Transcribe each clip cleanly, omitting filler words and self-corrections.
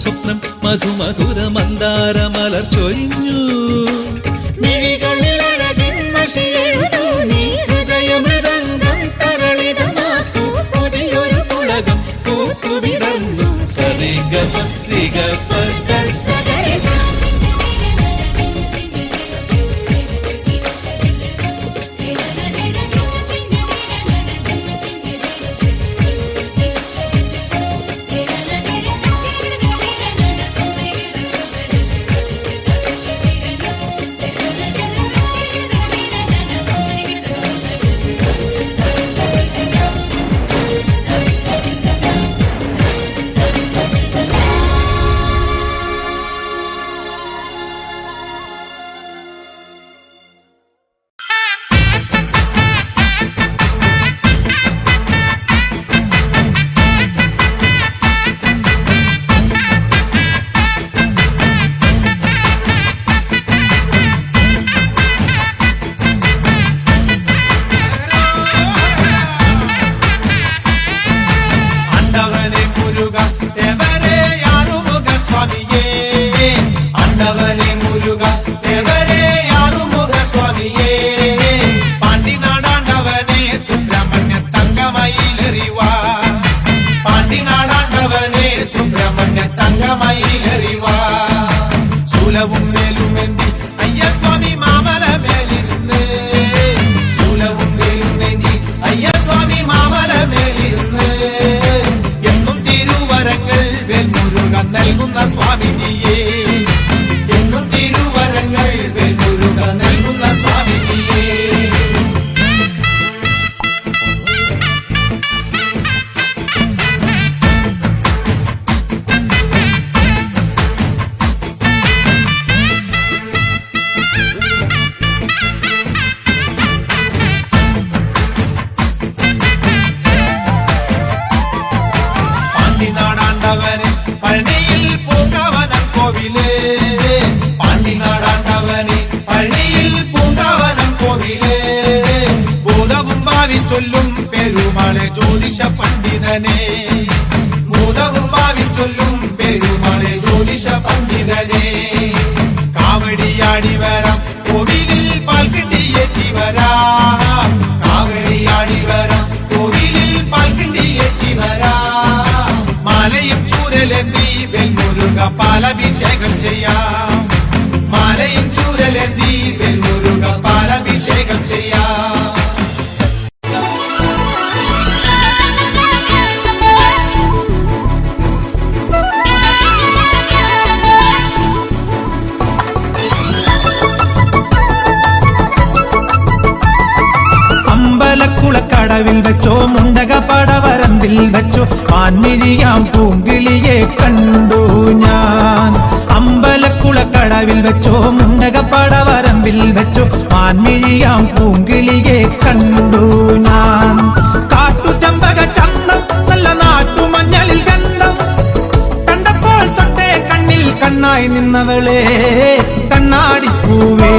സ്വപ്നം മധുമധുര മന്ദാര മലർ ചൊരിഞ്ഞു. ഹൃദയമൃദംഗം തരളിതമാക്കൂ പുതിയൊരു പുളകം പൂത്തുവിടന്നു. സരിഗമ രിഗപദ സഗരിസ. ശൂലവും വേലുമെന്തി അയ്യസ്വാമി മാമല മേലിരുന്ന്. ശൂലവും വേലുമെന്തി അയ്യസ്വാമി മാമല മേലിരുന്ന്. എന്നും തിരുവരങ്ങൾ വേൽമുരുകൻ നൽകുന്ന സ്വാമിനിയേ. എന്നും തിരുവരങ്ങൾ വേൽമുരുകൻ നൽകുന്ന സ്വാമിനിയേ. പഴനിയിൽ പൂങ്കാവനം കോവിലേ. പാണ്ടിനാടാണ്ടവനെ പഴനിയിൽ പൂങ്കാവനം കോവിലേ. ഭൂതവും ഭാവി ചൊല്ലും പെരുമാളെ ജ്യോതിഷ പണ്ഡിതനെ. ഭൂതവും ഭാവി ചൊല്ലും പെരുമാളെ ജ്യോതിഷ പണ്ഡിതനെ. കാവടിയാടി വരാം കോവിലിൽ പാൽക്കിണ്ടിയെത്തി വരാം. കാവടിയാടി വരാം കോവിലിൽ പാൽക്കിണ്ടിയെത്തി വരാം. മാലയും ചൂരലെന്തി വെൽമുരുക പാലഭിഷേകം ചെയ്യാം. മാലയും ചൂരലെന്തി വെൽമുരുക പാലഭിഷേകം ചെയ്യാം. അമ്പലക്കുളക്കടവിൽ വെച്ചോ മുണ്ടക പടവരമ്പിൽ വെച്ചോ പാൻമിഴിയാം പൂങ്കിളിയെ കണ്ടു ഞാൻ. അമ്പലക്കുളക്കടവിൽ വെച്ചോ മുണ്ടക പടവരമ്പിൽ വെച്ചോ പാൻമിഴിയാം പൂങ്കിളിയെ കണ്ടു ഞാൻ. കാട്ടുചമ്പക ചന്തം നല്ല നാട്ടുമഞ്ഞളിൽ ഗന്ധം കണ്ടപ്പോൾ തൊട്ടേ കണ്ണിൽ കണ്ണായി നിന്നവളെ കണ്ണാടിപ്പൂവേ.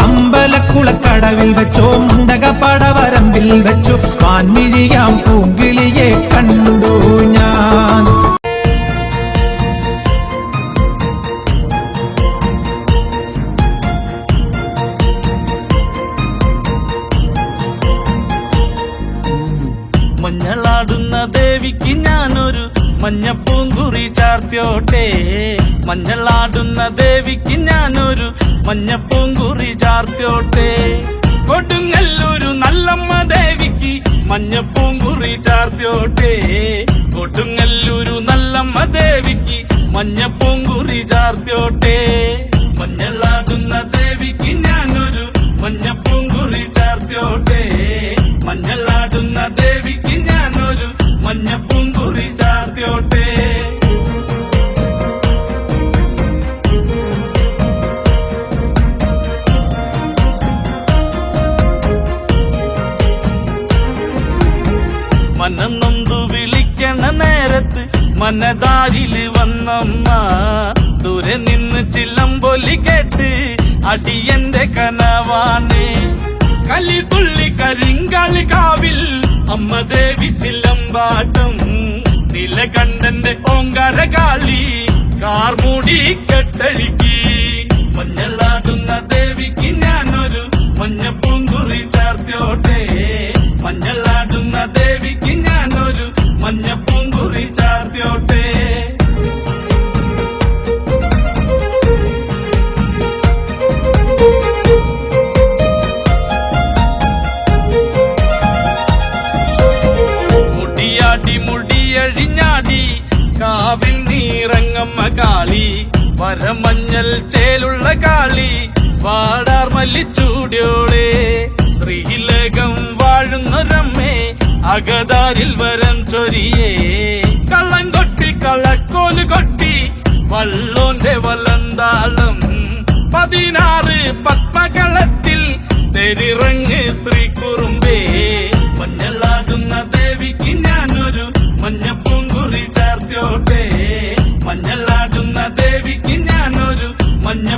അമ്പലക്കുളക്കടവിൽ വെച്ചോ മുണ്ടക പടവരമ്പിൽ വെച്ചോ പാൻമിഴിയാം പൂങ്കിളിയെ കണ്ടു ഞാൻ. മഞ്ഞളാടുന്ന ദേവിക്ക് ഞാനൊരു മഞ്ഞപ്പൂങ്കുറി ചാർത്തിയോട്ടെ. മഞ്ഞളാടുന്ന ദേവിക്ക് ഞാനൊരു മഞ്ഞപ്പൂങ്കുറി ചാർത്തിയോട്ടെ. കൊടുങ്ങല്ലൂരു നല്ലമ്മ ദേവിക്ക് മഞ്ഞപ്പൂങ്കുറി ചാർത്തിയോട്ടെ. കൊടുങ്ങല്ലൂരു നല്ലമ്മ ദേവിക്ക് മഞ്ഞപ്പൂങ്കുറി ചാർത്തിയോട്ടെ. മഞ്ഞളാടുന്ന ദേവിക്ക് ഞാനൊരു മഞ്ഞപ്പൂങ്കുറി ചാർത്തിയോട്ടെ. മഞ്ഞളാടുന്ന ദേവിക്ക് ഞാനൊരു മഞ്ഞപ്പൂങ്കുറി ചാർത്തിയോട്ടെ. മനം നൊന്തു വിളിക്കണ നേരത്ത് മനതാരില് വന്നമ്മ. ദൂരെ നിന്ന് ചില്ലമ്പൊലി കേട്ട് അടിയന്റെ കനവാണ്. കലിതുള്ളി കരിങ്കാളി കാവിൽ അമ്മ ദേവി ചില്ലമ്പാട്ടം. നീലകണ്ഠന്റെ ഓങ്കാര കാളി കാർമൂടി കെട്ടഴുകി മഞ്ഞളാടുന്ന ദേവിക്ക് ഞാനൊരു മഞ്ഞപ്പൂങ്കുറി ചാർത്തിയോട്ടെ മഞ്ഞളാടുന്ന ദേവിക്ക് ഞാനൊരു മഞ്ഞപ്പൂങ്കുറി ചാർത്തിയോട്ടെ മുടിയാടി മുടിയഴിഞ്ഞാടി കാവിൽ നീറങ്ങമ്മ കാളി വരമഞ്ഞൽ ചേലുള്ള കാളി വാടാർ മല്ലിച്ചൂടിയോടെ ശ്രീലകം വാഴുന്നൊരമ്മേ അകതാരിൽ വരം ചൊരിയേ കള്ളം കൊട്ടി കള്ളക്കോല് കൊട്ടി വള്ളോന്റെ വലന്താളം 16 പത്മകളത്തിൽ തെരിറങ്ങ് ശ്രീകുറുമ്പേ മഞ്ഞളാടുന്ന ദേവിക്ക് ഞാനൊരു മഞ്ഞപ്പൂങ്കുറി ചാർത്തിയോട്ടെ മഞ്ഞളാടുന്ന ദേവിക്ക് ഞാനൊരു മഞ്ഞ